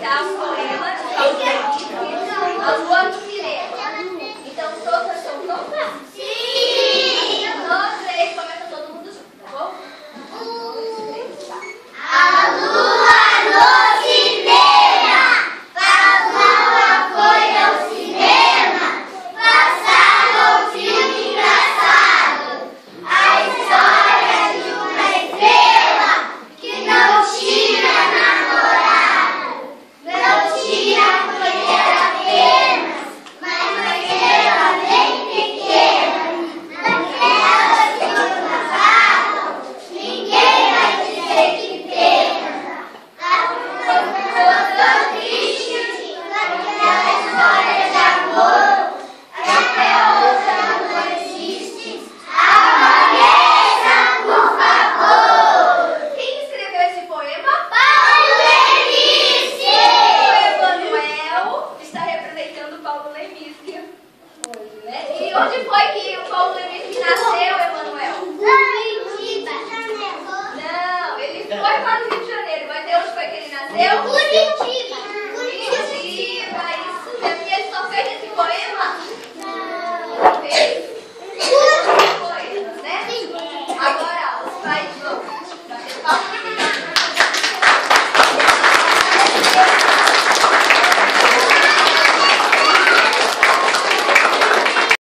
recitar o poema de Paulo Leminski, A Lua no Cinema. Então, todas estão prontas? Sim! 1, 2, 3, começa todo mundo junto, tá bom? 1, 2, 3, tá. A lua no cinema, Paula foi ao cinema, passaram um filme engraçado, a história de uma estrela que não tinha namorado, não tinha porque era apenas, mas uma estrela bem pequena, naquela que não passavam, ninguém vai dizer que pena. Ficou tão triste naquela história de amor, até hoje não existe. Amanheça, por favor. Quem escreveu esse poema? Paulo Leminski. O Emanuel está representando Paulo Leminski hoje, né? E onde foi que o Paulo Leminski nasceu?